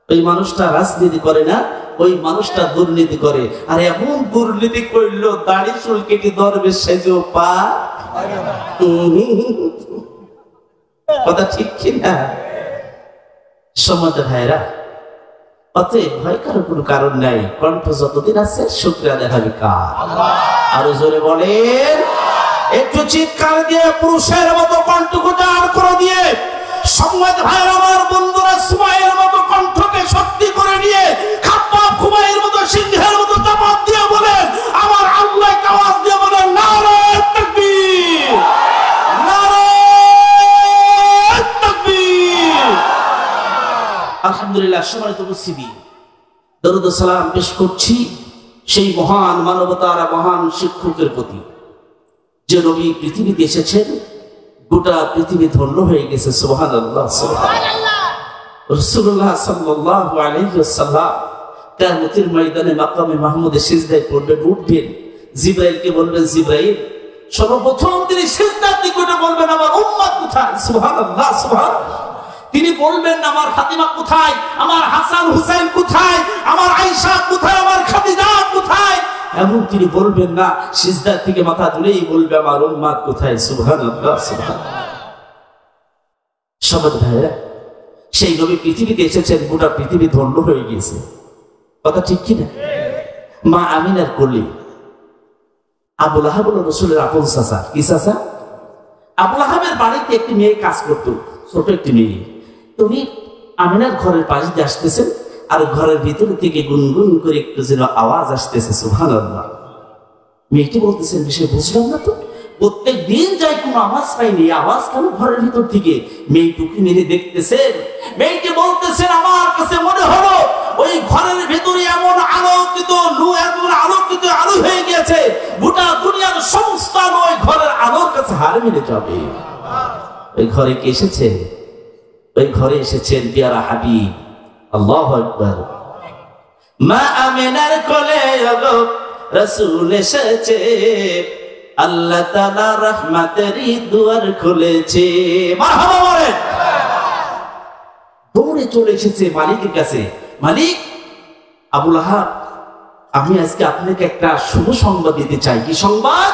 ওই মানুষটা রাজনীতি করে না, ওই মানুষটা দুর্নীতি করে। আর এমন দুর্নীতি করলো দাড়ি চুল কেটে দরবেশ সেজেও পা। কথা ঠিক কিনা? সমাজের ভাইরা, অতএব ভয় করার কোনো কারণ নাই। কণ্ঠ যতদিন আছে শুকরিয়া দেখাবি কার? আরো জোরে বলেন, একটু চিৎকার দিয়ে পুরুষের মতো কণ্ঠকে দাঁড় করে দিয়ে সমাজ ভাইরা, আমার বন্ধুরা, সুমাইয়ের মতো কণ্ঠকে শক্তি করে নিয়ে খাপ্পা খুমাইয়ের মতো সিংহের মতো দাপাত দিয়ে বলেন, আমার আল্লাহকে আওয়াজ দিয়ে বলেন, নারে তাকবীর, নারে তাকবীর। আলহামদুলিল্লাহ। সম্মানিত উপস্থিতি, দরুদ ও সালাম পেশ করছি সেই মহান মানবতার মহান শিক্ষকের প্রতি, যে নবী পৃথিবীতে এসেছেন, গোটা পৃথিবী ধন্য হয়ে গেছে। সুবহানাল্লাহ, সুবহানাল্লাহ। রাসূলুল্লাহ সাল্লাল্লাহু আলাইহি ওয়াসাল্লাম কিয়ামতের ময়দানে মাকামে মাহমুদে সিজদায় পড়বেন, উঠবেন, জিবরাইলকে বলবেন, জিবরাইল, সর্বপ্রথম তিনি সিজদার দিকে উঠে বলবেন, আমার উম্মত কোথায়? সুবহানাল্লাহ, সুবহানাল্লাহ। তিনি বলবেন, আমার ফাতিমা কোথায়, আমার হাসান হুসাইন কোথায়, আমার আয়েশা কোথায়, আমার খাদিজা কোথায়? এমন তিনি বলবেন না, সিজদা থেকে মাথা তুলেই বলবে, আমার উম্মত কোথায়? সুবহানাল্লাহ, সুবহানাল্লাহ। সমাজ ভাইরা, সেই নবী পৃথিবীতে এসেছেন, গোটা পৃথিবী ধন্য হয়ে গিয়েছে। কথা ঠিক কিনা? মা আমিনার কোলে আবু লাহাব হলো রাসূলের আপন চাচা। কি চাচা? আবু লাহাবের বাড়িতে একটি মেয়ে কাজ করত, ছোট একটি মেয়ে। তুমি আমিনার ঘরের পাশ দিয়ে আসতেছেন, আর ঘরের ভিতর থেকে গুনগুন করে একটু যেন আওয়াজ আসতেছে। সুবহানাল্লাহ। মেয়েটি বলতেছেন, বিষয় বুঝলাম না তো, প্রত্যেক দিন যাই কোনো আওয়াজ পাইনি, আওয়াজ কেন ঘরের ভিতর থেকে? মেয়ে টুকি মেরে দেখতেছেন, মেয়েটি বলতেছেন, আমার কাছে মনে হলো ওই ঘরের ভিতরে এমন আলোকিত এমন আলোকিত আলো হয়ে গেছে, গোটা দুনিয়ার সমস্ত আলো ওই ঘরের আলোর কাছে হার মেনে যাবে। ওই ঘরে কে এসেছে? ওই ঘরে এসেছেন পিয়ারা হাবিব। আল্লাহু আকবার। মা আমিনার কোলে ওগো রাসূল এসেছে, আল্লাহ তাআলা রহমতের দুয়ার খুলেছে। মারহাবা বলেন। দৌড়ে চলে এসেছে মালিকের কাছে, মালিক, আবু লাহাব, আমি আজকে আপনাকে একটা শুভ সংবাদ দিতে চাই। কি সংবাদ?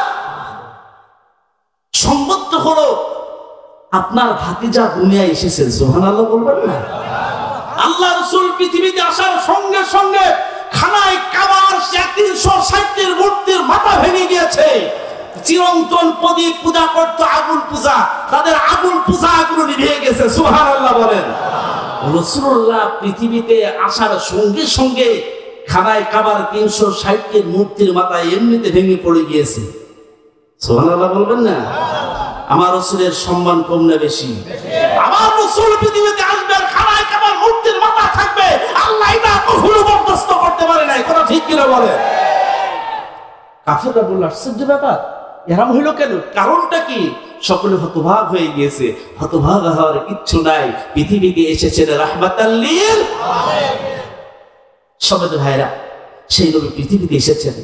সংবাদটা হলো আপনার ভাতিজা দুনিয়ায় এসেছেন। সুবহানাল্লাহ বলবেন না? আল্লাহ রাসূল পৃথিবীতে আসার সঙ্গে সঙ্গে খানায় কাবার ৩৬০ মূর্তির মাথা ভেঙে গিয়েছে। চিরন্তন প্রদীপ পূজা করতো, আগুন পূজা, তাদের আগুন পূজা আগুন নিভে গেছে। সুবহানাল্লাহ বলেন। রাসূলুল্লাহ পৃথিবীতে আসার সঙ্গে সঙ্গে খানায় কাবার ৩৬০ মূর্তির মাথা এমনিতে ভেঙে পড়ে গিয়েছে। সুবহানাল্লাহ বলবেন না? আমার রাসূলের সম্মান কম না বেশি? আমার রাসূল পৃথিবীতে আসবে, খানায় কাবার মূর্তির মাথা থাকবে, আল্লাহ এটা কখনো বরদাস্ত করতে পারে না। কথা ঠিক কিনা বলে? কাফেররা বলল, আশ্চর্য ব্যাপার, এরকম হইল কেন? কারণটা কি? সকলে হতভাগ হয়ে গিয়েছে। হতভাগ হওয়ার কিচ্ছু নাই, পৃথিবীতে এসেছেন রাহমাতাল লিল আলামিন। সমাজ ভাইরা, সেই নবী পৃথিবীতে এসেছেন।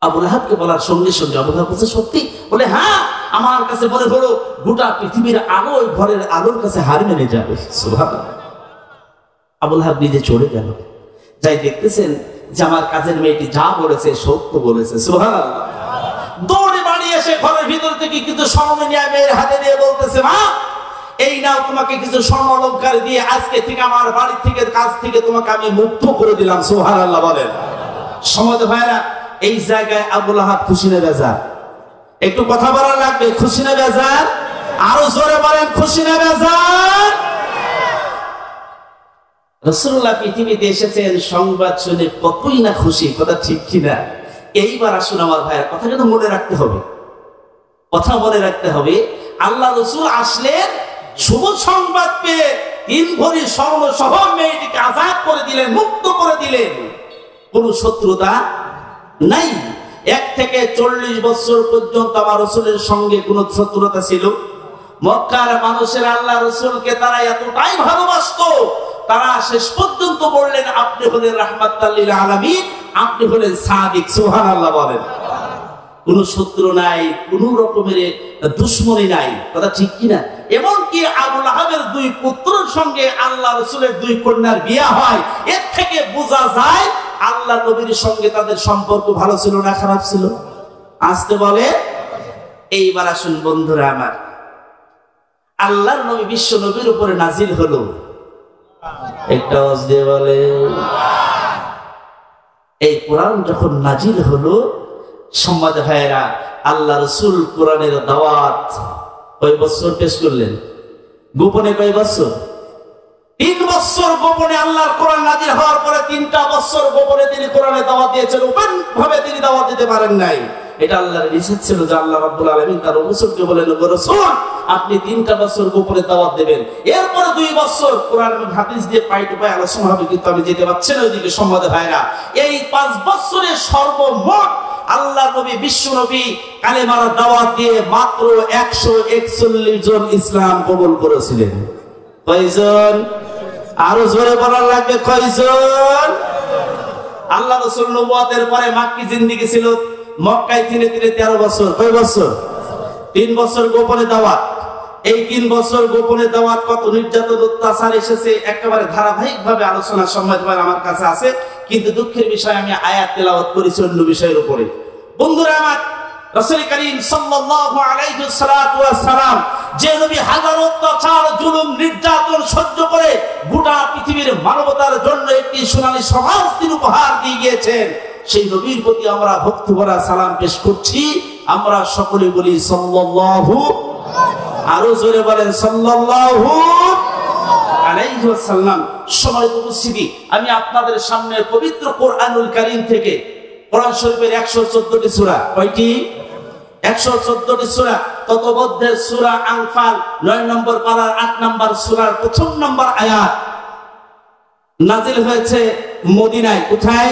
আবু লাহাবকে বলার সঙ্গে সঙ্গে আবু লাহাব বলছে, সত্যি? বলে, হ্যাঁ, আমার কাছে মনে হলো গোটা পৃথিবীর আলো ওই ঘরের আলোর কাছে হার মেনে যাবে। সুবহানাল্লাহ। আবু লাহাব নিজে চলে গেল, যাই দেখতেছেন যে আমার কাজের মেয়েটি যা বলেছে সত্য বলেছে। সুবহানাল্লাহ। দৌড়ে বাড়ি এসে ঘরের ভিতর থেকে কিছু স্বর্ণ নিয়ে মেয়ের হাতে দিয়ে বলতেছে, মা, এই নাও, তোমাকে কিছু স্বর্ণ অলংকার দিয়ে আজকে থেকে আমার বাড়ি থেকে কাজ থেকে তোমাকে আমি মুক্ত করে দিলাম। সুবহানাল্লাহ বলেন। সমাজ ভাইরা, এই জায়গায় আবু লাহাব খুশি না বেজার? একটু কথা বলা লাগবে, খুশি না বেজার? আরো জোরে বলেন, খুশি না বেজার? রাসূলুল্লাহ পৃথিবীতে এসেছেন, সংবাদ শুনে কতই না খুশি। কথা ঠিক কিনা? এইবার আসুন আমার ভাইয়ের কথা কিন্তু মনে রাখতে হবে, কথা মনে রাখতে হবে। আল্লাহ রাসূল আসলেন, শুভ সংবাদ পেয়ে ৩ ভরি স্বর্ণ সহ মেয়েটিকে আজাদ করে দিলেন, মুক্ত করে দিলেন। কোন শত্রুতা নাই। ১ থেকে ৪০ বছর পর্যন্ত আমার রাসূলের সঙ্গে কোন শত্রুতা ছিল? মক্কার মানুষের আল্লাহ রাসূলকে তারা এতটাই ভালোবাসতো, তারা শেষ পর্যন্ত বললেন, আপনি হলেন রাহমাতাল লিল আলামিন, আপনি হলেন সাদিক। সুবহানাল্লাহ বলেন। কোন শত্রু নাই, কোন রকমের দুশমনী নাই। কথা ঠিক কিনা? এমনকি আবু লাহাবের দুই পুত্রের সঙ্গে আল্লাহ রাসূলের দুই কন্যার বিয়ে হয়। এর থেকে বোঝা যায় আল্লাহ নবীর সঙ্গে তাদের সম্পর্ক ভালো ছিল না খারাপ ছিল? আসতে বলে। এইবার আসুন বন্ধুরা আমার, আল্লাহর নবী বিশ্ব নবীর উপরে নাজিল হলো, একটা আওয়াজ দিয়ে বলে। এই কোরআন যখন নাজিল হলো, সম্মানিত ভাইয়েরা, আল্লাহ রাসূল কোরআনের দাওয়াত কয় বছর পেশ করলেন? গোপনে কয় বছর? 3 বছর গোপনে। আল্লাহর কোরআন নাজিল হওয়ার পরে 3টা বছর গোপনে তিনি কোরআনের দাওয়াত দিয়েছেন। ওপেন ভাবে তিনি দাওয়াত দিতে পারেন নাই। এটা আল্লাহর নিষেধ ছিল যে আল্লাহ রাব্বুল আলামিন তার রাসূলকে বলেন, ওগো রাসূল, আপনি 3টা বছর গোপনে দাওয়াত দেবেন। এরপরে 2 বছর কোরআন এবং হাদিস দিয়ে পাই টু পাই আলোচনা হবে, কিন্তু আমি যেতে পারছি না ওইদিকে। সম্মানিত ভাইরা, এই 5 বছরে সর্বমোট আল্লাহ নবী বিশ্ব নবী কালেমার দাওয়াত দিয়ে মাত্র 141 জন ইসলাম কবুল করেছিলেন। কয়জন? আরো জোরে বলার লাগবে, কয়জন? আল্লাহ রাসূল নবুয়তের পরে মাক্কি জিন্দেগি ছিল, মক্কায় তিনি 13 বছর। কয় বছর? 3 বছর গোপনে দাওয়াত। এই 3 বছর গোপনে দাওয়াত কত নির্যাতন অত্যাচার এসেছে একেবারে ধারাবাহিক ভাবে আলোচনার সময় আমার কাছে আছে, কিন্তু দুঃখের বিষয় আমি আয়াত তেলাওয়াত করেছি অন্য বিষয়ের উপরে। বন্ধুরা আমার, রাসূল করিম সাল্লাল্লাহু আলাইহি ওয়াসাল্লাম যে নবী হাজার অত্যাচার জুলুম নির্যাতন সহ্য করে গোটা পৃথিবীর মানবতার জন্য একটি সোনালী সমাজ তিনি উপহার দিয়ে গিয়েছেন, সেই নবীর প্রতি আমরা ভক্তি ভরা সালাম পেশ করছি। আমরা সকলে বলি সাল্লাল্লাহু, আরো জোরে বলেন সাল্লাল্লাহু আলাইহি ওয়াসাল্লাম। সম্মানিত উপস্থিতি, আমি আপনাদের সামনে পবিত্র কোরআনুল কারীম থেকে, কোরআন শরীফের 114টি সূরা, কয়টি? 114টি সূরা। ততমধ্যে সূরা আনফাল 9 নম্বর পারার 8 নম্বর সূরার 1ম নম্বর আয়াত নাজিল হয়েছে মদিনায়। কোথায়?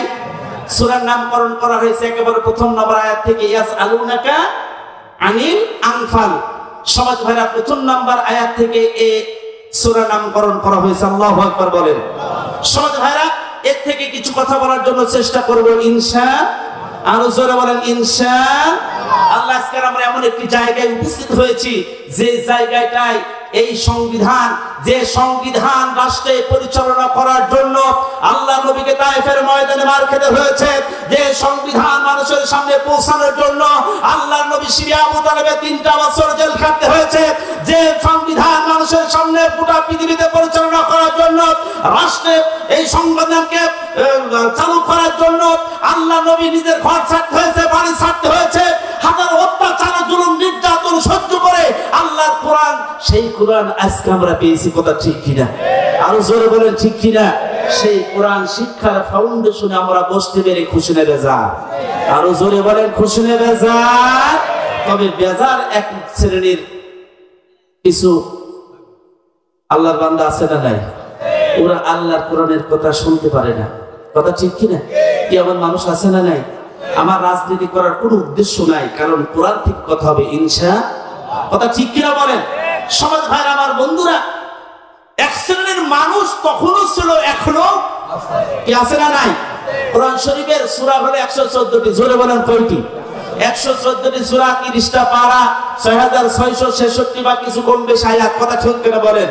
সূরার নামকরণ করা হয়েছে একেবারে 1ম নম্বর আয়াত থেকে, ইয়াসআলুনাকা আনিল আনফাল। সমাজ ভাইরা, 1ম নম্বর আয়াত থেকে এই সূরা নামকরণ করা হয়েছে। আল্লাহু আকবার বলেন। সমাজ ভাইরা, এর থেকে কিছু কথা বলার জন্য চেষ্টা করব ইনশাআল্লাহ। আরো জোরে বলেন ইনশাআল্লাহ। আজকে আমরা এমন একটি জায়গায় উপস্থিত হয়েছি যে জায়গাটায় এই সংবিধান, যে সংবিধান রাষ্ট্রে পরিচালনা করার জন্য আল্লাহ নবীকে তায়েফের ময়দানে মার খেতে হয়েছে, যে সংবিধান মানুষের সামনে পৌঁছানোর জন্য আল্লাহ নবী সিরিয়া আবু তালেবে 3টা বছর জেল খাটতে হয়েছে, যে সংবিধান মানুষের সামনে গোটা পৃথিবীতে পরিচালনা করার জন্য রাষ্ট্রে এই সংবিধানকে চালু করার জন্য আল্লাহ নবী নিজের ঘর ছাড়তে হয়েছে, বাড়ি ছাড়তে হয়েছে, হাজার অত্যাচার জুলুম নির্যাতন সহ্য করে আল্লাহর কোরআন, সেই কোরআন আজকে আমরা পেয়েছি। কথা ঠিক কিনা? আরো জোরে বলেন ঠিক কিনা? সেই কোরআন শিক্ষার ফাউন্ডেশনে আমরা বসতে পেরে খুশি না বেজার? আরো জোরে বলেন খুশি না বেজার? তবে বেজার এক শ্রেণীর কিছু আল্লাহর বান্দা আছে না নাই? ওরা আল্লাহর কোরআনের কথা শুনতে পারে না। কথা ঠিক কিনা? কি এমন মানুষ আছে না নাই? আমার রাজনীতি করার কোনো উদ্দেশ্য নাই, কারণ কোরআন ঠিক কথা হবে ইনশাআল্লাহ। কথা ঠিক কিনা বলেন? সমাজ ভাইরা আমার, বন্ধুরা, এক শ্রেণীর মানুষ তখনও ছিল, এখনো কি আছে না নাই? কোরআন শরীফের সূরা হলো 114টি। জোরে বলেন কয়টি? 114টি সূরা, 30টা পারা, 6666 বা কিছু কম বেশি আয়াত। কথা ঠিক কিনা বলেন?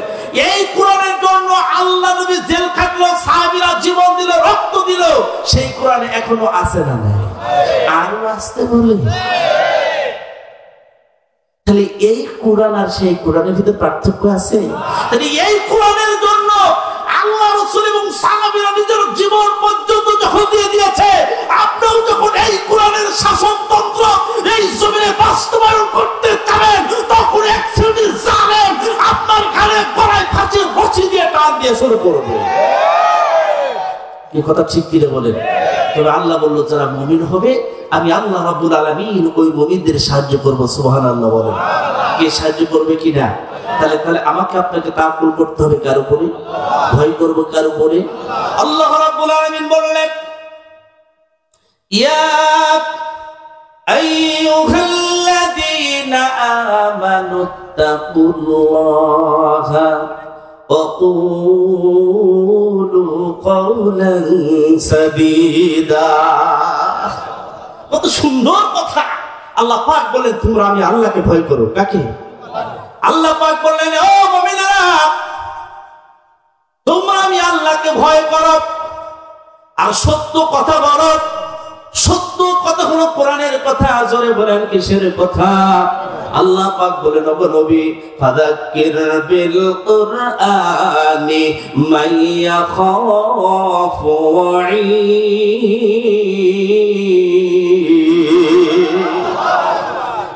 এই কোরআনের জন্য আল্লাহ নবী জেল খাটলো, সাহাবীরা জীবন দিল, রক্ত দিল, সেই কোরআন এখনো আছে না নাই? আরো আসতে বলে। তাহলে এই কোরআন আর সেই কোরআনের ভিতরে পার্থক্য আছে? তাহলে এই কোরআনের জন্য আল্লাহ রাসূল এবং সাহাবীরা নিজের জীবন পর্যন্ত যখন দিয়ে দিয়েছে, আপনিও যখন এই কোরআনের শাসনতন্ত্র এই জমিনে বাস্তবায়ন করতে চাবেন, তখন এক শ্রেণীর জালেম আপনার ঘাড়ে গলায় ফাঁসির রশি দিয়ে টান দিয়ে শুরু করবে। এই কথা ঠিক কিনা বলেন? তবে আল্লাহ বলল, যারা মুমিন হবে আমি আল্লাহ রাব্বুল আলামিন ওই মুমিনদের সাহায্য করব। সুবহানাল্লাহ বলেন। কে সাহায্য করবে কিনা? তাহলে আমাকে আপনাকে তাওয়াক্কুল করতে হবে কার উপরে? ভয় করব কার উপরে? আল্লাহ রাব্বুল আলামিন বললেন, ইয়া আইয়ুহাল্লাযীনা আমানুত্তাকুল্লাহা ওয়া কুলু কওলান সাদীদা। কত সুন্দর কথা! আল্লাহ পাক বলেন, তোমরা আমি আল্লাহকে ভয় করো। কাকে? আল্লাহ পাক বললেন, ও মুমিনেরা, তোমরা আমি আল্লাহকে ভয় করো আর সত্য কথা বলো। সত্য কথা হলো কোরআনের কথা। জোরে বলেন কিসের কথা? আল্লাহ পাক বলেন, ওগো নবী, ফাযাক্কির বিল কুরআনি মাইয়া খাফু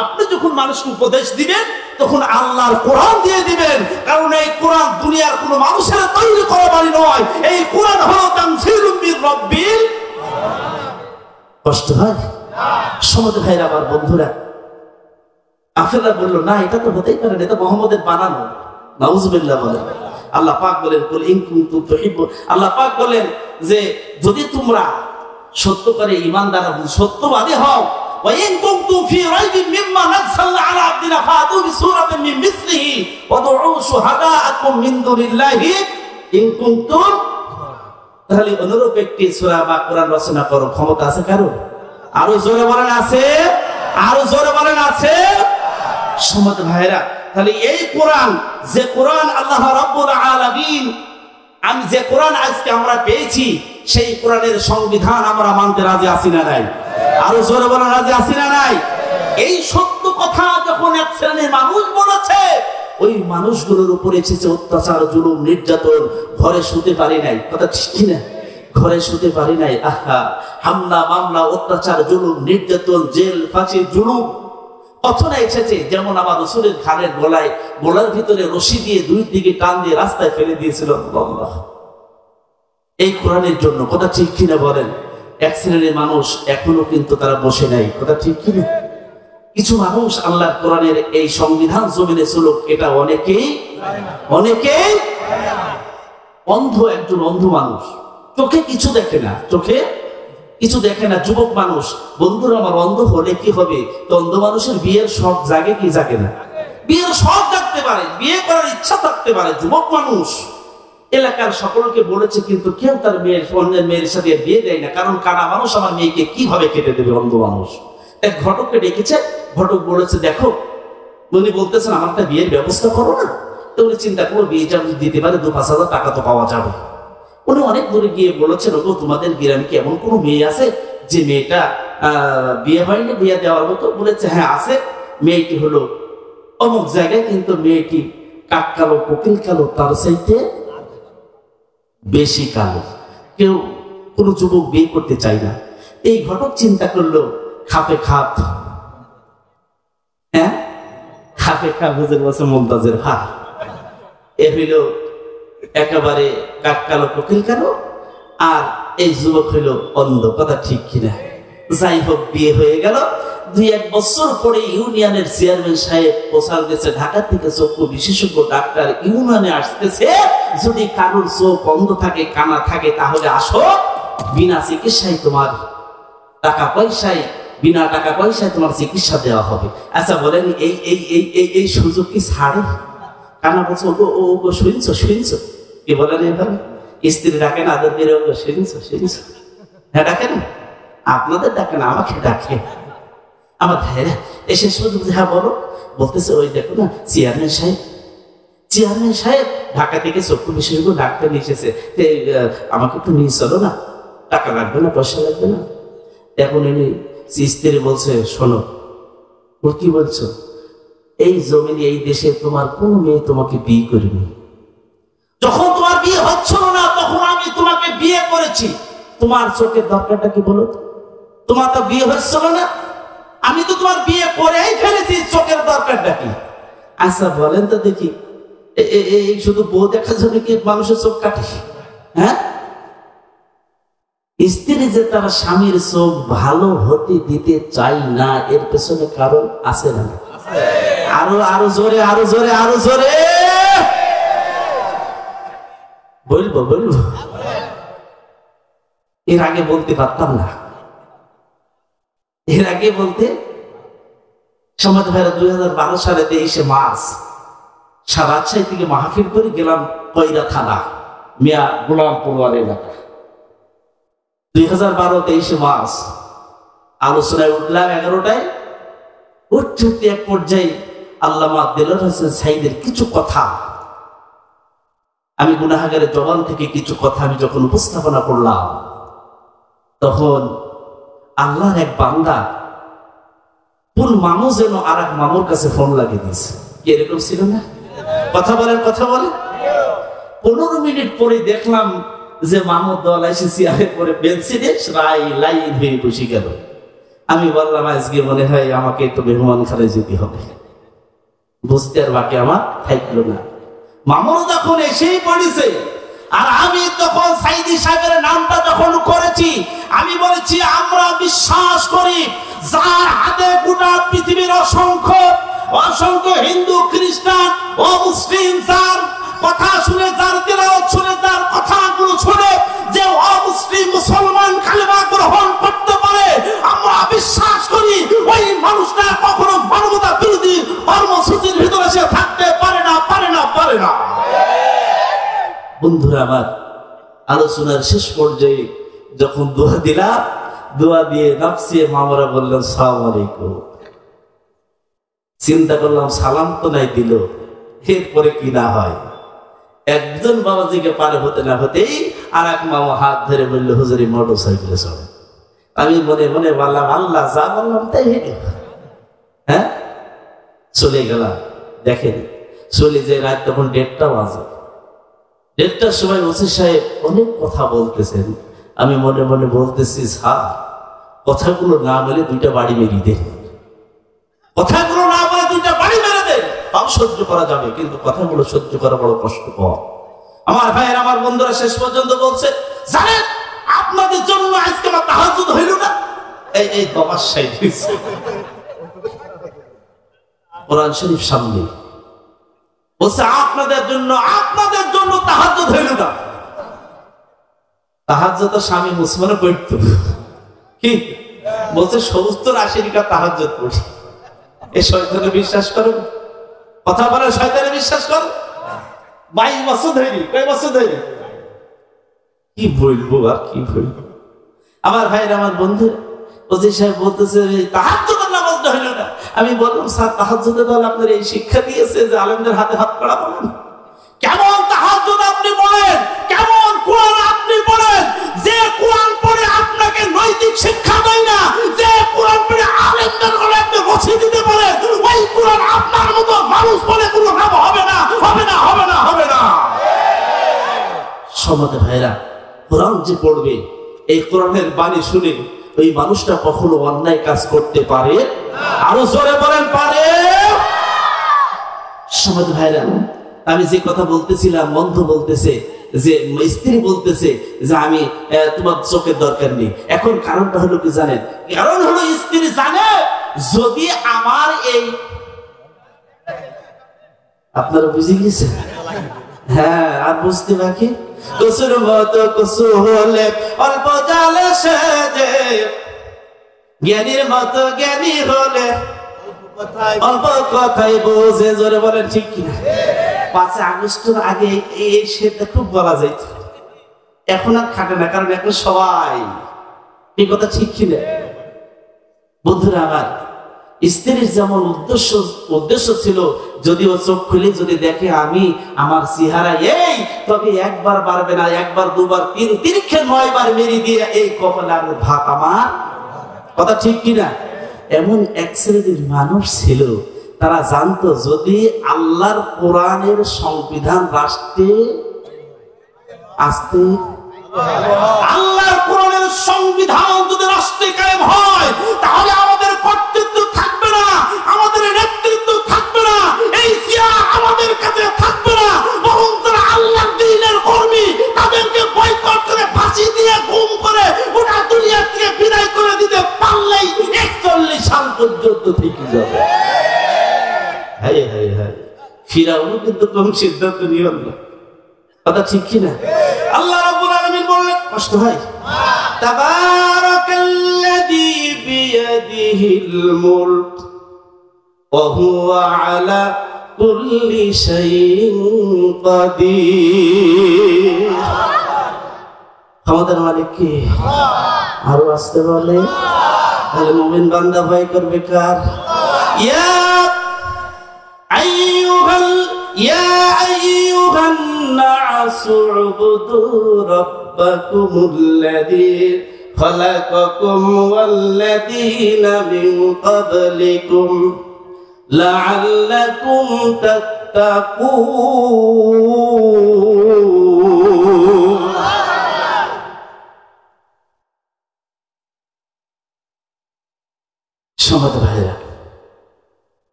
আপনি যখন মানুষকে উপদেশ দিবেন তখন আল্লাহর কোরআন দিয়ে দিবেন, কারণ এই কোরআন দুনিয়ার কোন মানুষের তৈরি করা বাড়ি নয়। এই কোরআন হলো তানজিলুম মির রাব্বিল। কষ্ট হয় সমাজ ভাইরা, আমার বন্ধুরা, আফেলা বলল, না এটা তো হতেই পারে না, এটা মুহাম্মদের বানানো। নাউজুবিল্লাহ বলেন। আল্লাহ পাক বলেন, কুল ইন কুনতুম তুহিব্বুন, আল্লাহ পাক বলেন যে যদি তোমরা সত্য করে ঈমানদার সত্যবাদী হও, ওয়া ইন কুনতুম ফি রাইবিন মিম্মা নাযালনা আলা আবদিনা ফাতু বিসূরাতিন মিন মিসলিহি ওয়া দুউ শুহাদাআকুম মিন দুনিল্লাহি ইন কুনতুম। তাহলে অনুরূপ একটি সূরা বা কোরআন রচনা করো, ক্ষমতা আছে কারো? আরো জোরে বলেন আছে, আরো জোরে বলেন আছে। সমাজ ভাইরা, তাহলে এই কোরআন, যে কোরআন আল্লাহ রাব্বুল আলামিন, আমি যে কোরআন আজকে আমরা পেয়েছি, সেই কোরআনের সংবিধান আমরা মানতে রাজি আছি না নাই? আরো জোরে বলেন রাজি আছি না নাই? এই সত্য কথা যখন এক শ্রেণীর মানুষ বলেছে, ওই মানুষগুলোর উপরে এসেছে অত্যাচার, জুলুম, নির্যাতন। ঘরে শুতে পারি নাই, কথা ঠিক না? ঘরে শুতে পারি নাই। আহা, হামলা মামলা, অত্যাচার, জুলুম, নির্যাতন, জেল, ফাঁসি, জুলুম। অথনা এসেছে যেমন আমার রাসূলের ঘাড়ের গলার ভিতরে রশি দিয়ে দুই দিকে টান দিয়ে রাস্তায় ফেলে দিয়েছিল আল্লাহ, এই কোরআনের জন্য। কথা ঠিক কিনা বলেন? এক শ্রেণীর মানুষ এখনো কিন্তু তারা বসে নাই, কথা ঠিক কিনা? কিছু মানুষ আল্লাহর কোরআনের এই সংবিধান জমিনে চলুক, এটা অনেকেই অন্ধ। একজন অন্ধ মানুষ, চোখে কিছু দেখে না, চোখে কিছু দেখে না, যুবক মানুষ। বন্ধুরা আমার, অন্ধ হলে কি হবে? তো অন্ধ মানুষের বিয়ের শখ জাগে কি জাগে না? বিয়ের শখ জাগতে পারে, বিয়ে করার ইচ্ছা থাকতে পারে। যুবক মানুষ এলাকার সকলকে বলেছে, কিন্তু কেউ তার অন্যের মেয়ের সাথে বিয়ে দেয় না, কারণ কানা মানুষ আমার মেয়েকে কিভাবে খেতে দেবে? অন্ধ মানুষ। এক ঘটককে ডেকেছে, ঘটক বলেছে, দেখো, উনি বলতেছেন আমার একটা বিয়ের ব্যবস্থা করো না। তো উনি চিন্তা করলো, বিয়েটা দিতে পারে 2-5 হাজার টাকা তো পাওয়া যাবে। উনি অনেক দূরে গিয়ে বলেছেন, ওগো, তোমাদের গ্রামে কি এমন কোনো মেয়ে আছে যে মেয়েটা বিয়ে হয়নি, বিয়ে দেওয়ার মতো? বলেছে, হ্যাঁ আছে। মেয়েটি হলো অমুক জায়গায়, কিন্তু মেয়েটি কাক কালো, কোকিল কালো, তার চাইতে বেশি কালো। কেউ কোনো যুবক বিয়ে করতে চায় না। এই ঘটক চিন্তা করলো, খাপে খাপ, হ্যাঁ, খাপে খাপ হুজুর বলছে মুমতাজের ভা। এ হইল একেবারে কাক কালো, কোকিল কালো, আর এই যুবক হইল অন্ধ। কথা ঠিক কিনা? যাই হোক, বিয়ে হয়ে গেল। 2-1 বছর পরে ইউনিয়নের চেয়ারম্যান সাহেব প্রচার দিয়েছে, ঢাকা থেকে চক্ষু বিশেষজ্ঞ ডাক্তার ইউনিয়নে আসতেছে, যদি কারোর চোখ বন্ধ থাকে, কানা থাকে, তাহলে আসো, বিনা চিকিৎসায় তোমার বিনা টাকা পয়সায় তোমার চিকিৎসা দেওয়া হবে। আচ্ছা বলেন, এই সুযোগ কি ছাড়ে? কানা বলছে, ও শুনছো? কি বলেন এভাবে? স্ত্রী ডাকেন আদর করে, ওগো শুনছো? হ্যাঁ ডাকেন, আপনাদের ডাকেন, আমাকে ডাকে। আমার ভাইরা এসে শুধু, হ্যাঁ বলো। বলতেছে, ওই দেখো না, চেয়ারম্যান সাহেব ঢাকা থেকে চক্ষু বিশেষজ্ঞ ডাক্তার নিয়ে এসেছে, আমাকে একটু নিয়ে চলো না, টাকা লাগবে না, পয়সা লাগবে না। এখন এনে স্ত্রী বলছে, শোনো, ও কি বলছো? এই জমিনে, এই দেশে তোমার কোন মেয়ে তোমাকে বিয়ে করিনি। যখন তোমার বিয়ে হচ্ছিল না, তখন আমি তোমাকে বিয়ে করেছি। তোমার চোখের দরকারটা কি বলো? তোমার তো বিয়ে হচ্ছিল না, আমি তো তোমার বিয়ে করেই ফেলেছি, চোখের দরকারটা কি? আচ্ছা বলেন তো দেখি, এই শুধু বউ দেখার জন্য কি মানুষের চোখ কাটে? হ্যাঁ, স্ত্রী যে তার স্বামীর চোখ ভালো হতে দিতে চাই না, এর পেছনে কারণ আছে না? আরো জোরে বলবো। এর আগে বলতে পারতাম না, এর আগে বলতে। সমাজ ভাইরা, 2012 সালে 23 মার্চ রাজশাহী থেকে মাহফিল করে গেলাম কয়রা থানা, মিয়া গোলাম পড়ুয়ার এলাকা। 2012 23 মার্চ আলোচনায় উঠলাম 11টায়। উঠতে এক পর্যায়ে আল্লামা দেলোয়ার হোসেন সাঈদের কিছু কথা আমি গুনাহগারের জবান থেকে কিছু কথা আমি যখন উপস্থাপনা করলাম, তখন আল্লাহর এক বান্দা কোন মানুষ যেন আর এক মামুর কাছে ফোন লাগিয়ে দিয়েছে। কি এরকম ছিল না? কথা বলেন, কথা বলেন। 15 মিনিট পরে দেখলাম যে মামুর দল এসে চেয়ারে পরে বেঞ্চি দিয়ে লাইন হয়ে বসে গেল। আমি বললাম আজকে মনে হয় আমাকে একটু মেহমান খানায় যেতে হবে, বুঝতে আর বাকি আমার থাকলো না। মামুর যখন এসেই পড়েছে আর আমি তখন সাইদি সাহেবের নামটা যখন করেছি, আমি বলেছি আমরা বিশ্বাস করি যার হাতে গোটা পৃথিবীর অসংখ্য হিন্দু, খ্রিস্টান ও মুসলিম যার কথা শুনে, যার তেলাওয়াত শুনে, যার কথাগুলো শুনে যে অমুসলিম মুসলমান কালেমা গ্রহণ করতে পারে, আমরা বিশ্বাস করি ওই মানুষটা কখনো মানবতা বিরোধী কর্মসূচির ভিতরে সে থাকতে পারে না, পারে না, পারে না। বন্ধুরা আমার, আলোচনার শেষ পর্যায়ে যখন দোয়া দিলাম, দোয়া দিয়ে নাফসিয়ে মামারা বললেন সালাম আলাইকুম। চিন্তা করলাম সালাম তো নাই দিল, এরপরে কি না হয়। একজন বাবাজিকে পারে হতে না হতেই আর এক মামা হাত ধরে বললো হুজুরি মোটর সাইকেলে চলে। আমি মনে মনে বললাম আল্লাহ যা বললাম তাই হেঁটে, হ্যাঁ চলে গেলাম। দেখেন চলে যে রাত তখন 1:30 বাজে। 1:30টার সময় ওসি সাহেব অনেক কথা বলতেছেন। আমি মনে মনে বলতেছি স্যার কথাগুলো না বলে 2টা বাড়ি মেরিয়ে দেন, কথাগুলো না বলে 2টা বাড়ি মেরে দেন, তাও সহ্য করা যাবে, কিন্তু কথাগুলো সহ্য করা বড় কষ্টকর। আমার ভাইয়ের, আমার বন্ধুরা শেষ পর্যন্ত বলছে জানেন আপনাদের জন্য আজকে আমার তাহাজ্জুদ হইল না। এই তমাশাই দিয়েছে কোরআন শরীফ সামনে বলছে আপনাদের জন্য তাহাজ্জুদ হইল না। তাহাজ্জুদ তো স্বামী মুসলমান পড়তো, কি বলছে 70-80 টাকা তাহাজ্জুদ পড়ি। এই শয়তানে বিশ্বাস করো, কথা বলে শয়তানে বিশ্বাস করো। 22 বছর ধরে, কয় বছর ধরে কি বলবো আর কি বলবো। আমার ভাইয়ের, আমার বন্ধু ওসি সাহেব বলতেছে তাহাজ্জুদের নামাজটা হইল না। আমি বললাম স্যার তাহাজ্জুদের দল আপনার এই শিক্ষা দিয়েছে যে আলেমদের হাতে হাত করা বলেন, কেমন তাহাজ্জুদ আপনি বলেন, কেমন কোরআন আপনি বলেন, যে কোরআন পড়ে আপনাকে নৈতিক শিক্ষা দেয় না, যে কোরআন পড়ে আলেমদের গলে আপনি রশি দিতে পারেন, ওই কোরআন আপনার মতো মানুষ বলে কোনো লাভ হবে না, হবে না, হবে না, হবে না। সমাজে ভাইরা, কোরআন যে পড়বে এই কোরআনের বাণী শুনে ওই মানুষটা কখনো অন্যায় কাজ করতে পারে? আরো জোরে বলেন পারে? সমাজে ভাইরা, আমি যে কথা বলতেছিলাম, বন্ধু বলতেছে যে স্ত্রী বলতেছে যে আমি তোমার চোখের দরকার নেই। এখন কারণটা হলো কি জানেন? কারণ হলো স্ত্রী জানে যদি আমার এই, আপনারা বুঝে গেছেন? হ্যাঁ, আর বুঝতে বাকি। কসুর মতো কসু হলে অল্প জালে সেজে, জ্ঞানীর মতো জ্ঞানী হলে অল্প কথাই বোঝে। জোরে বলেন ঠিক কিনা? 5 আগস্টের আগে এই সেটা খুব বলা যাইত, এখন আর খাটে না, কারণ এখন সবাই, এই কথা ঠিক কিনা? বন্ধুরা আমার, স্ত্রীর যেমন উদ্দেশ্য ছিল যদি ও চোখ খুলে যদি দেখে আমি আমার চেহারা এই, তবে একবার বাড়বে না, একবার দুবার 9 বার মেরে দিয়ে এই কপালে আর ভাত আমার, কথা ঠিক কিনা? এমন এক শ্রেণীর মানুষ ছিল, তারা জানতো যদি আল্লাহর কোরআনের সংবিধান রাষ্ট্রে আসতে, আল্লাহর কোরআনের সংবিধান যদি রাষ্ট্রে কায়েম হয়, তাহলে আমাদের কর্তৃত্ব থাকবে না, আমাদের নেতৃত্ব থাকবে না, এই জিয়া আমাদের কাছে থাকবে না, বরং যারা আল্লাহর দ্বীনের কর্মী তাদেরকে বয়কট করে, ফাঁসি দিয়ে, গুম করে গোটা দুনিয়া থেকে বিদায় করে দিতে পারলেই 41 সাল পর্যন্ত থেকে যাবে। হায় হায় হায়, ফিরাউনও কিন্তু কোন সিদ্ধান্ত নিল না, কথা ঠিক কিনা? আল্লাহ রাব্বুল আলামিন বললেন, কষ্ট হয়, তাবারাকাল্লাযী বিয়াদিহিল মুলক ওয়া হুয়া আলা কুল্লি শাইইন কাদির। আমাদের মালিক কে? আরো আসতে বলে, তাহলে মুমিন বান্দা ভয় করবে কার? ইয়া ইয়া আইয়ুহান নাসু উবুদু রাব্বাকুমুল্লাযী খালাকাকুম ওয়াল্লাযীনা মিন ক্বাবলিকুম লাআল্লাকুম তাত্তাকুন। সম্মানিত ভাইরা,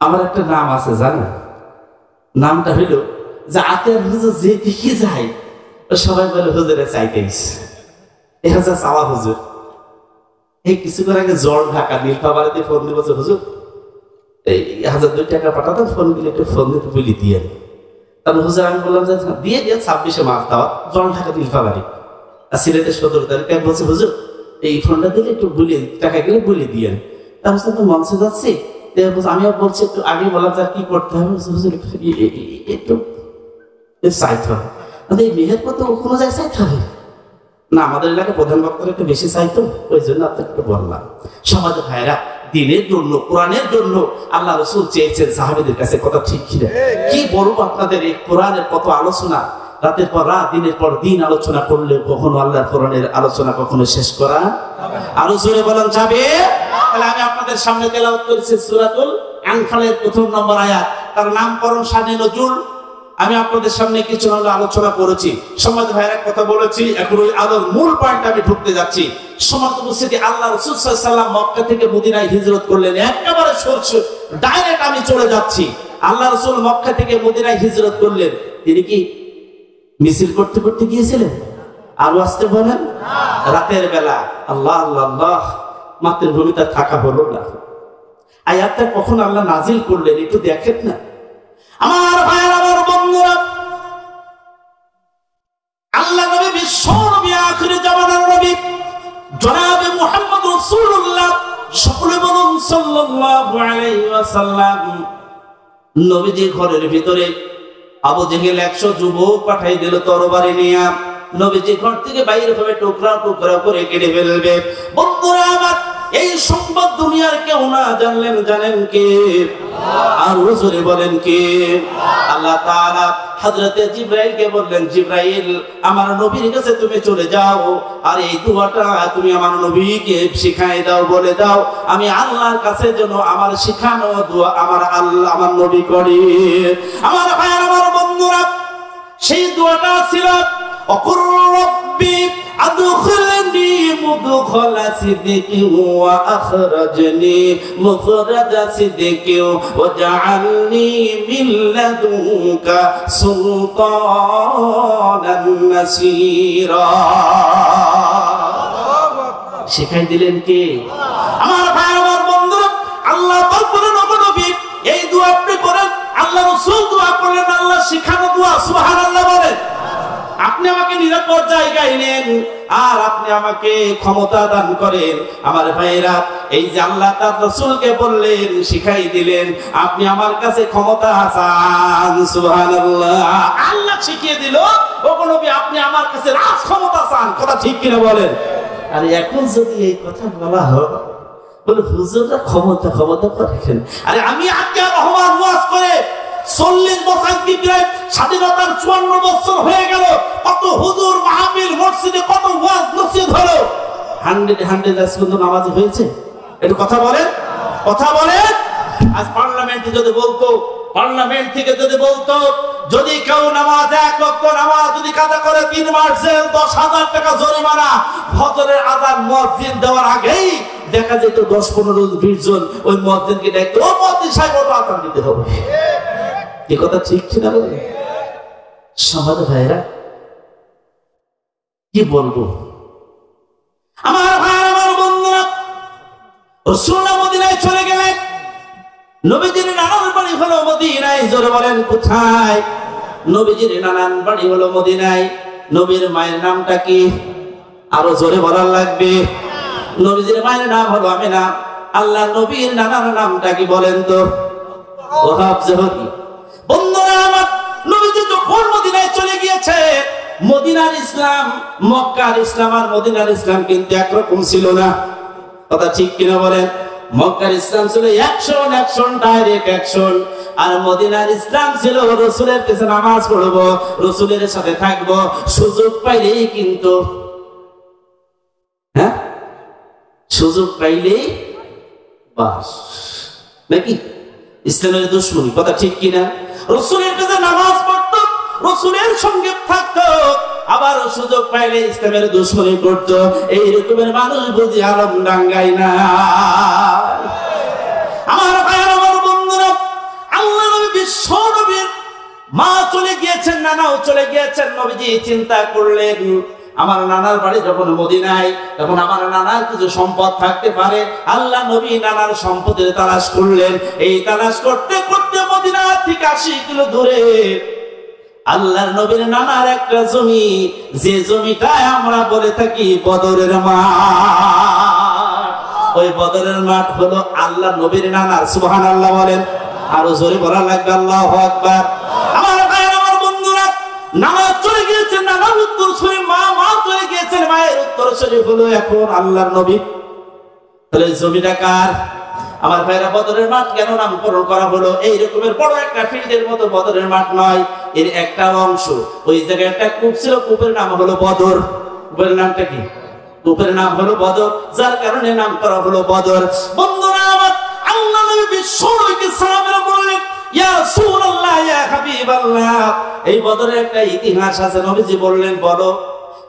আমার একটা নাম আছে জানেন, নামটা হইল যে আতের হুজুর যে দিকে যায় সবাই বলে হুজুরে চাইতেইস, এ হচ্ছে চাওয়া হুজুর। এই কিছুক্ষণ আগে জ্বর ঢাকা নীলফামারীতে ফোন দিয়ে বলছে হুজুর এই 1002 টাকা পাঠাতাম, ফোন দিলে একটু ফোন দিতে বলি দিয়ে। তারপর হুজুর আমি বললাম যে দিয়ে দিয়ে 26 মার্চ দেওয়া জ্বর ঢাকা নীলফামারী আর সিলেটের 17 তারিখে বলছে হুজুর এই ফোনটা দিলে একটু বলি টাকা গেলে বলে দিয়ে। তারপর তো মঞ্চে যাচ্ছি, আমিও বলছি একটু আগে বললাম যে কি করতে হবে, একটু চাইতে হবে। এই মেহের পর তো কোনো জায়গায় চাইতে হবে না, আমাদের এলাকায় প্রধান বক্তারা একটু বেশি চাইতো, ওই জন্য আপনাকে একটু বললাম। সমাজের ভাইরা, দিনের জন্য কোরআনের জন্য আল্লাহ রাসূল চেয়েছেন সাহাবীদের কাছে, কথা ঠিক কিনা? কি বলবো আপনাদের, এই কোরআনের কত আলোচনা, রাতের পর রাত দিনের পর দিন আলোচনা করলে কখনো আল্লাহর কোরআনের আলোচনা কখনো শেষ করা আরো জোরে বলেন যাবে। তাহলে আমি আপনাদের সামনে তেলাওয়াত করেছি সূরাতুল আনফালের 1 নম্বর আয়াত, তার নামকরণ শানে নজুল। আমি আপনাদের সামনে কিছু আলোচনা করেছি। সমাজ ভাইরা কথা বলেছি, এখন ওই আলোর মূল পয়েন্ট আমি ঢুকতে যাচ্ছি। সমাজ উপস্থিতি, আল্লাহ রাসূল সাল্লাল্লাহু আলাইহি ওয়াসাল্লাম মক্কা থেকে মদিনায় হিজরত করলেন, একেবারে সরাসরি ডাইরেক্ট আমি চলে যাচ্ছি। আল্লাহ রাসূল মক্কা থেকে মদিনায় হিজরত করলেন, তিনি কি মিছিল করতে করতে গিয়েছিলেন? আরো আসতে বলেন, রাতের বেলা আল্লাহ আল্লাহ আল্লাহ, মাতৃভূমিতে থাকা হলো না। আয়াতটা কখন আল্লাহ নাজিল করলেন একটু দেখেন না আমার ভাইয়ের, আমার বন্ধুরা। আল্লাহ নবী, বিশ্ব নবী, আখির জামানার নবী জনাবে মুহাম্মদ রাসূলুল্লাহ, সকলে বলুন সাল্লাল্লাহু আলাইহি ওয়াসাল্লাম। নবীজি ঘরের ভিতরে আবু জেহেল 100 যুবক পাঠাই দিল তরবারি নিয়ে, নবীজি ঘর থেকে বাইরে ভাবে টুকরা টুকরা করে কেটে ফেলবে। বন্ধুরা আমার, এই সংবাদ দুনিয়ার কেউ না জানলেন, জানেন কে? আর হুজুরে বলেন কে? আল্লাহ তাআলা হযরতে জিবরাইলকে বললেন, জিবরাইল আমার নবীর কাছে তুমি চলে যাও, আর এই দোয়াটা তুমি আমার নবীকে শিখাই দাও, বলে দাও আমি আল্লাহর কাছে যেন আমার শিখানো দোয়া আমার আল্লাহ আমার নবী করে। আমার ভাইয়ের, আমার বন্ধুরা, সেই দোয়াটা ছিল অকুর রব্বি আদখিলনি মুদখালা সিদকি ওয়া আখরাজনি মুখরাজা সিদকি ওয়াজআলনি মিন লাদুনকা সুলতানান নাসীরা। শিখাই দিলেন কে? আমার ভাই, আমার বন্ধুরা, আল্লাহ বলেন নবী এই দোয়া আপনি করেন, আল্লাহ রাসূল দোয়া করলেন, আল্লাহ শিখানো দোয়া। সুবহানাল্লাহ বলেন। আপনি আমাকে নিরাপদ জায়গায় নেন আর আপনি আমাকে ক্ষমতা দান করেন। আমার ভাইরা, এই যে আল্লাহ তার রাসূলকে বললেন, শিখাই দিলেন, আপনি আমার কাছে ক্ষমতা চান। সুবহানাল্লাহ। আল্লাহ শিখিয়ে দিল, ওগো নবী আপনি আমার কাছে রাজ ক্ষমতা চান। কথা ঠিক কিনা বলেন? আর এখন যদি এই কথা বলা হয়, বলে হুজুররা ক্ষমতা ক্ষমতা করেন। আরে আমি আজ্ঞা রহমান ওয়াজ করে 40 বছর, কি প্রায় স্বাধীনতার 54 বছর হয়ে গেল, কত হুজুর মাহফিল মসজিদে কত ওয়াজ নসিহত হলো, 100 আজ পর্যন্ত নামাজি হয়েছে? একটু কথা বলেন, কথা বলেন। আজ পার্লামেন্টে যদি বলতো, পার্লামেন্ট থেকে যদি বলতো, যদি কেউ নামাজ 1 ওয়াক্ত নামাজ যদি কাজা করে 3 মাস জেল, 10,000 টাকা জরিমানা, ফজরের আযান মুয়াজ্জিন দেওয়ার আগেই দেখা যেত 10, 15, 20 জন ওই মুয়াজ্জিনকে ডাকতো, ও মুয়াজ্জিন সাহেব ওটা আযান দিতে হবে। এই কথা ঠিক কিনা বলে? সমাজ ভাইরা, কি বলবো? আমার ভাই, আমার বন্ধুরা, রাসূলুল্লাহ মদিনায় চলে গেলেন। নবীজির নানান বাড়ি হলো মদিনায়। জোরে বলেন কোথায়? নবীজির নানান বাড়ি হলো মদিনায়। নবীর মায়ের নামটা কি? আরো জোরে বলার লাগবে। নবীজির মায়ের নাম হলো আমিনা। আল্লাহ নবীর নানার নামটা কি বলেন তো? ওহাব জহরি। বন্ধুরা আমার, নবীজি যখন মদিনায় চলে গিয়েছে, মদিনার ইসলাম, মক্কার ইসলাম আর মদিনার ইসলাম কিন্তু একরকম ছিল না। কথা ঠিক কিনা বলেন? মক্কার ইসলাম ছিল অ্যাকশন, ডাইরেক্ট অ্যাকশন, আর মদিনার ইসলাম ছিল রাসূলের কাছে নামাজ পড়বো, রাসূলের সাথে থাকবো, সুযোগ পাইলেই কিন্তু সুযোগ পাইলেই বাস নাকি ইসলামের দুশমনী, কথা ঠিক কিনা? রাসূলের কাছে নামাজ পড়তো, রাসূলের সঙ্গে থাকতো, আবার সুযোগ পাইলে ইসলামের দুশমনী করতো। এই রকমের মানুষ বুঝি আলম ডাঙ্গাই না। আমার ভাইয়ের, আমার বন্ধুরা, আল্লাহ নবী বিশ্ব নবীর মা চলে গিয়েছেন, নানাও চলে গিয়েছেন। নবীজি চিন্তা করলেন আমার নানার বাড়ি যখন মদিনায়, তখন আমার নানার কিছু সম্পদ থাকতে পারে। আল্লাহ নবী নানার সম্পদের তালাশ করলেন। এই তালাশ করতে করতে মদিনা থেকে 80 কিলো দূরে আল্লাহর নবীর নানার একটা জমি, যে জমিটায় আমরা বলে থাকি বদরের মাঠ। ওই বদরের মাঠ হলো আল্লাহ নবীর নানার। সুবহানাল্লাহ বলেন, আরো জোরে বলা লাগবে আল্লাহু আকবার। আমার ভাইয়ের, আমার বন্ধুরা, নানা চলে গিয়েছেন, নানার উত্তরসূরি মা, মা চলে গিয়েছেন, মায়ের উত্তরসূরি হলো এখন আল্লাহর নবী। তাহলে জমিটা কার? আমার ভাইরা, বদরের মাঠ কেন নামকরণ করা হলো? এই রকমের বড় একটা ফিল্ডের মতো বদরের মাঠ নয়, এর একটা অংশ। ওই জায়গায় একটা কূপ ছিল, কূপের নাম হলো বদর। কূপের নামটা কি? কূপের নাম হলো বদর, যার কারণে নাম করা হলো বদর। বন্ধুরা আমার, আল্লাহ নবী বিশ্ব নবীকে সালামের বললেন, ইয়া রাসূলুল্লাহ, ইয়া হাবিবাল্লাহ, এই বদরের একটা ইতিহাস আছে। নবীজি বললেন, বলো।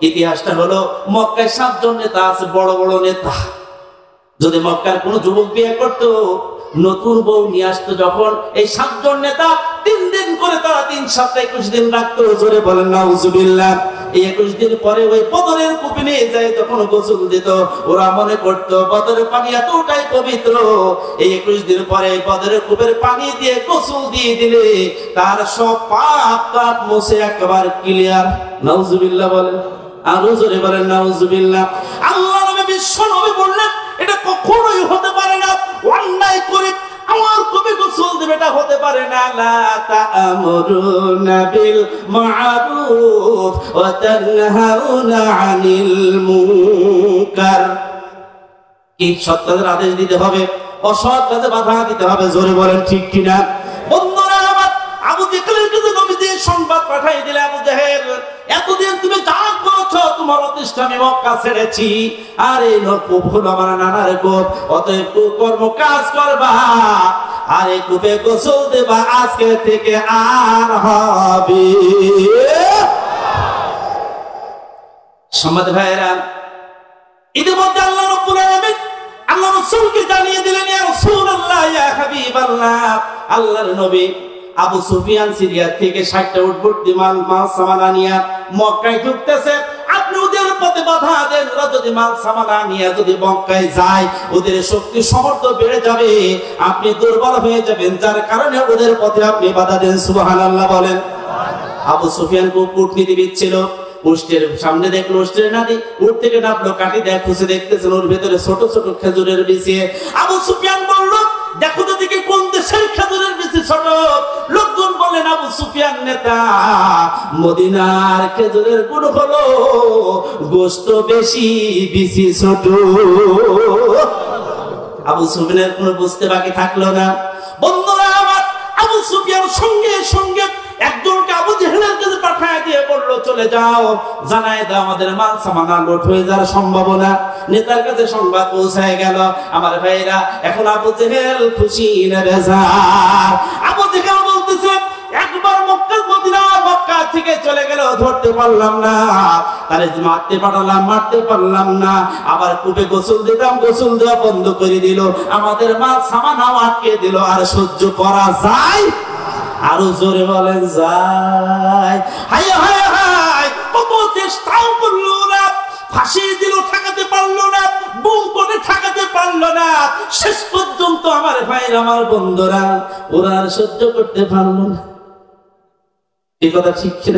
ইতিহাসটা হলো, মক্কায় 7 জন নেতা আছে, বড় বড় নেতা। যদি মক্কার কোন যুবক বিয়ে করতো, নতুন বউ নিয়ে আসতো যখন, এই 7 জন নেতা 3 দিন করে তারা 3 সপ্তাহ 21 দিন রাখতো। জোরে বলেন নাউজুবিল্লাহ। এই 21 দিন পরে ওই বদরের কূপে নিয়ে যায়, তখন গোসল দিত। ওরা মনে করতো বদরের পানি এতটাই পবিত্র, এই 21 দিন পরে বদরের কূপের পানি দিয়ে গোসল দিয়ে দিলে তার সব পাপ কাপ মুছে একেবারে ক্লিয়ার। নাউজুবিল্লাহ বলেন, আর জোরে বলেন নাউজুবিল্লাহ। আল্লাহ নবী বিশ্ব নবী বললেন, এটা কখনোই হতে পারে না, অন্যায় করে আমার কবি গোসল দেবে, এটা হতে পারে না। লা তা'মুরুনা বিল মা'রুফ ওয়া তানহাউনা আনিল মুনকার। কি সৎ কাজের আদেশ দিতে হবে, অসৎ কাজে বাধা দিতে হবে। জোরে বলেন ঠিক কিনা? বন্ধুরা আমার, আবু জেহেলের কাছে নবীজি সংবাদ পাঠাই দিলে, আবু জেহেল, এতদিন তুমি যা করেছো, তোমার অতিষ্ঠ আমি মক্কা ছেড়েছি, আর এই কূপ হলো আমার নানার কূপ, অতএব কর্ম কাজ করবা, আর এই কূপে গোসল দেবা, আজকে থেকে আর হবে। সম্মানিত ভাইরা, ইতিমধ্যে আল্লাহ রাব্বুল আলামিন আল্লাহ রাসূলকে জানিয়ে দিলেন, ইয়া রাসূলুল্লাহ, ইয়া হাবিবাল্লাহ, আল্লাহর নবী আবু সুফিয়ান সিরিয়া থেকে 60টা উট ভর্তি মাল সামানা নিয়ে মক্কায় ঢুকতেছে। আপনি ওদের পথে বাধা দেন, ওরা যদি মাল সামানা নিয়ে যদি মক্কায় যায়, ওদের শক্তি সামর্থ্য বেড়ে যাবে, আপনি দুর্বল হয়ে যাবেন, যার কারণে ওদের পথে আপনি বাধা দেন। সুবহানাল্লাহ বলেন। আবু সুফিয়ান খুব কূটনীতিবিদ ছিল। উষ্টের সামনে দেখলো উষ্টের নাদি, উঠ থেকে নামলো, কাটি দেখ খুঁজে দেখতেছেন ওর ভেতরে ছোট ছোট খেজুরের বিচি। আবু সুফিয়ান বলল, দেখো তো দেখি কোন দেশের খেজুরের বিচি ছোট। লোকজন বলেন, আবু সুফিয়ান নেতা, মদিনার খেজুরের গুণ হলো গোশত বেশি, বিচি ছোট। আবু সুফিয়ানের কোনো বুঝতে বাকি থাকলো না। বন্ধুরা আমার, আবু সুফিয়ান সঙ্গে সঙ্গে একজনকে আবু জেহেলের কাছে পাঠায় দিয়ে বললো, চলে যাও, জানায় দাও আমাদের মাল সামানা লোট হয়ে যাওয়ার সম্ভাবনা। নেতার কাছে সংবাদ পৌঁছায় গেল। আমার ভাইরা, এখন আবু জেহেল খুশি না বেজার? আবু জেহেল বলতেছে, একবার মক্কা থেকে চলে গেল, ধরতে পারলাম না, তারে মারতে পারলাম না। আবার কূপে গোসল দিতাম, গোসল দেওয়া বন্ধ করে দিল, আমাদের মাল সামানাও আটকে দিল। আর সহ্য করা যায়? আরো জোরে বলেন যায়? হায় হায় হায়, কত চেষ্টাও করলো না, ফাঁসি দিল, ঠেকাতে পারলো না, বুম করে ঠেকাতে পারলো না। শেষ পর্যন্ত আমার ভাইরা, আমার বন্ধুরা, ওরা আর সহ্য করতে পারলো না। এই কথা ঠিক ছিল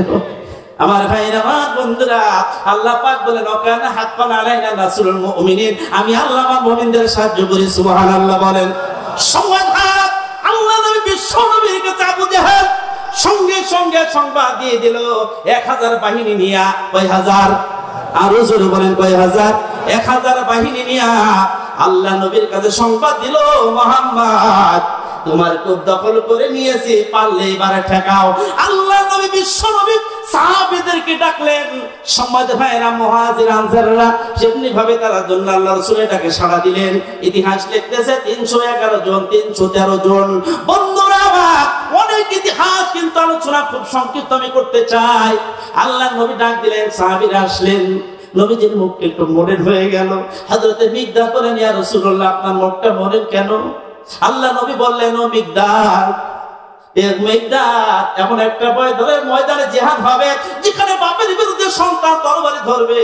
আমার ভাইরা, আমার বন্ধুরা। আল্লাহ পাক বলেন, ওয়াকানা হাক্কান আলাইনা নাসরুল মুমিনিন, আমি আল্লাহ আমার মুমিনদের সাহায্য করি। সুবহানাল্লাহ বলেন। আল্লাহ নবী বিশ্ব নবীর কাছে আবু জেহেল সঙ্গে সঙ্গে সংবাদ দিয়ে দিল, 1000 বাহিনী নিয়া, কয় হাজার? আরো জোরে বলেন, কয় হাজার? 1000 বাহিনী নিয়া আল্লাহ নবীর কাছে সংবাদ দিল, মুহাম্মদ তোমার খুব দখল করে নিয়েছি, পারলে এবারে ঠেকাও। আল্লাহ নবী বিশ্ব নবী সাহাবীদেরকে ডাকলেন। সম্মানিত ভাইরা, মুহাজির আনসাররা যেমনি ভাবে তারা জন্য আল্লাহ রাসূলের ডাকে সাড়া দিলেন। ইতিহাস লিখতেছে 311 জন, 313 জন। বন্ধুরা আমার, অনেক ইতিহাস কিন্তু আলোচনা খুব সংক্ষিপ্ত আমি করতে চাই। আল্লাহ নবী ডাক দিলেন, সাহাবীরা আসলেন। নবীজির মুখ একটু মলিন হয়ে গেল। হযরতে মিকদাদ বলেন, ইয়া রাসূলুল্লাহ, আপনার মুখটা মলিন কেন? আল্লাহ নবী বললেন, ও মিকদাদ, এমন একটা ময়দানে জিহাদ হবে যেখানে বাপের বিরুদ্ধে সন্তান তরবারি ধরবে,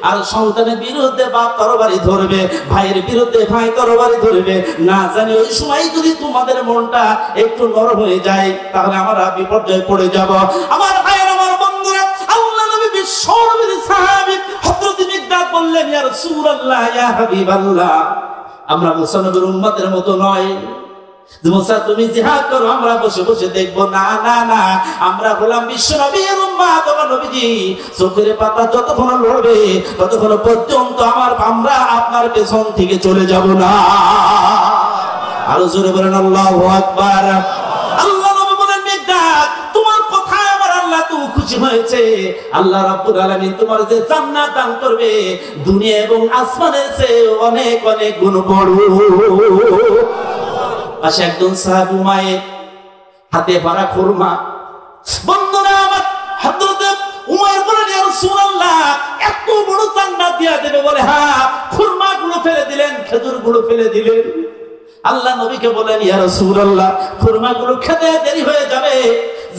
আর সন্তানের বিরুদ্ধে বাপ তরবারি ধরবে, ভাইয়ের বিরুদ্ধে ভাই তরবারি ধরবে। না জানি ওই সময় যদি তোমাদের মনটা একটু নরম হয়ে যায়, তাহলে আমরা বিপর্যয়ে পড়ে যাব। আমার ভাইয়ের, আমার বন্ধুরা, আল্লাহ নবী বিশ্ব নবীর সাহাবী হযরত মিকদাদ বললেন, ইয়া রাসূলুল্লাহ, ইয়া হাবিবাল্লাহ, আমরা মুসা নবীর উম্মতের মতো নয়। মুসা তুমি জিহাদ করো, আমরা বসে বসে দেখবো। না না না, আমরা হলাম বিশ্ব নবীর উম্মত। নবীজি চোখের পাতা যতক্ষণ লড়বে ততক্ষণ পর্যন্ত আমরা আপনার পেছন থেকে চলে যাব না। আরো জোরে বলেন আল্লাহু আকবার। আল্লাহ নবী বলেন, মিকদাদ, তোমার কথায় আমার আল্লাহ তো খুশি হয়েছে। আল্লাহ রাব্বুল আলামিন তোমার যে জান্নাত দান করবে, দুনিয়া এবং আসমানের চেয়ে অনেক অনেক গুণ বড়। পাশে একজন সাহাবী উমাইর, হাতে ভরা খুরমা। বন্ধুরা আমার, হযরত উমাইর বলেন, ইয়া রাসূলুল্লাহ, এত বড় জান্নাত দিয়া দেবে বলে? হ্যাঁ। খুরমা গুলো ফেলে দিলেন, খেজুর গুলো ফেলে দিলেন। আল্লাহ নবীকে বলেন, ইয়া রাসূলুল্লাহ, খুরমা গুলো খেতে দেরি হয়ে যাবে,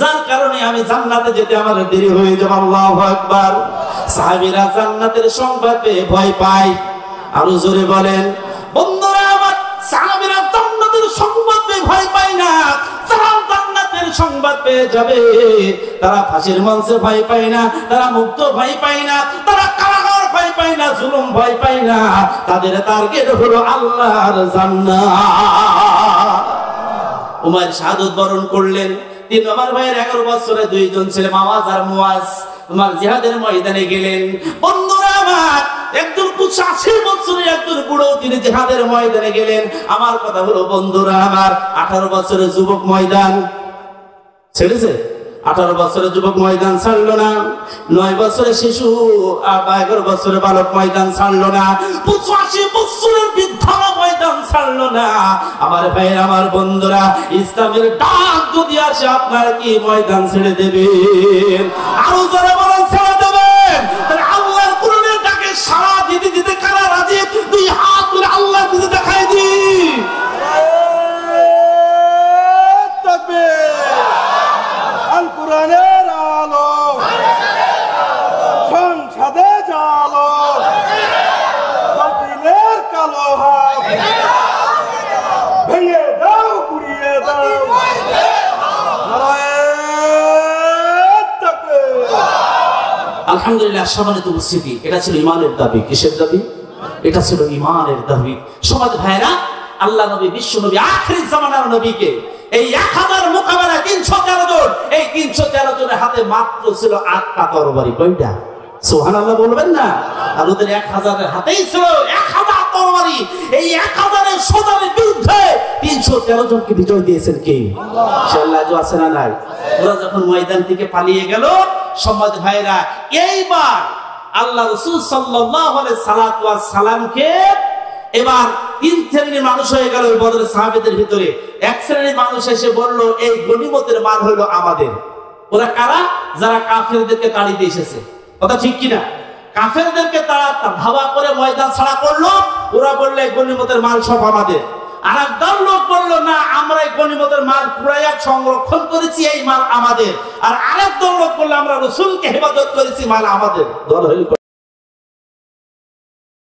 যার কারণে আমি জান্নাতে যেতে আমার দেরি হয়ে যাবে। আল্লাহু আকবার। সাহাবীরা জান্নাতের সংবাদ পেয়ে ভয় পায়। আরো জোরে বলেন। বন্ধুরা আমার, সাহাবীরা জান্নাতের সংবাদ পেয়ে ভয় পায় না। যারা জান্নাতের সংবাদ পেয়ে যাবে, তারা ফাঁসির মঞ্চে ভয় পায় না, তারা মুক্ত ভয় পায় না, তারা কারাগার ভয় পায় না, জুলুম ভয় পায় না। তাদের টার্গেট হলো আল্লাহর জান্নাত। উমাইর শাহাদাত বরণ করলেন। 3 নম্বর ভাইয়ের 11 বছরে 2 জন ছেলে, মাওয়াজ আর মুয়াজ, তোমার জিহাদের ময়দানে গেলেন। বন্ধুরা আমার, একজন 85 বছরের একজন বুড়ো, তিনি জিহাদের ময়দানে গেলেন। আমার কথা হলো, বন্ধুরা আমার, 18 বছরের যুবক ময়দান ছেড়েছে। 18 বছরের যুবক ময়দান ছাড়লো না। 9 বছরের শিশু আর 11 বছরের বালক ময়দান ছাড়লো না। 85 বছরের বৃদ্ধ ময়দান ছাড়লো না। আমার ভাইয়ের, আমার বন্ধুরা, ইসলামের ডাক যদি আসে, আপনার কি ময়দান ছেড়ে দেবেন? আরো যারা বলেন ছেড়ে দেবেন। আল্লাহর কোরআনের ডাকে সাড়া দিতে দিতে কারা রাজি? 2 হাত তুলে আল্লাহ দিতে দেখাই দিই। আল কোরআনের আলো সংসদে জালো, বাতিলের কালো হাত ভেঙে দাও, গুড়িয়ে দাও। আলহামদুলিল্লাহ, সম্মানিত উপস্থিতি, এটা ছিল ঈমানের দাবি। কিসের দাবি? এটা ছিল ঈমানের দাবি। সমাজ ভাইরা, আল্লাহ নবী, বিশ্ব নবী, আখির জামানার নবীকে এই 1000 মোকাবেলা 313 জন, এই 313 জনের হাতে মাত্র ছিল 8টা তরবারি। কয়টা? সুবহানাল্লাহ বলবেন না? আর ওদের 1000 হাতেই ছিল 1000 তরবারি। এই 1000 সোজানের বিরুদ্ধে 313 জনকে বিজয় দিয়েছেন কে? সে আল্লাহ আছে না নাই? ওরা যখন ময়দান থেকে পালিয়ে গেল, সমাজ ভাইরা, এইবার আল্লাহ রাসূল সাল্লাল্লাহু আলাইহি সাল্লামকে এবার 3 শ্রেণীর মানুষ হয়ে গেল বদরের সাহাবীদের ভিতরে। এক শ্রেণীর মানুষ এসে বলল, এই গনিমতের মাল হলো আমাদের। ওরা কারা? যারা কাফেরদেরকে তাড়িয়ে দিয়ে এসেছে। কথা ঠিক কিনা? কাফেরদেরকে তারা ধাওয়া করে ময়দান ছাড়া করলো। ওরা বললে গনিমতের মাল সব আমাদের। আর এক দল লোক বললো, না, আমরা এই গনিমতের মাল পুরাইয়া সংরক্ষণ করেছি, এই মাল আমাদের। আর আরেক দল লোক বললো, আমরা রাসূলকে হেফাজত করেছি, মাল আমাদের। দল হইল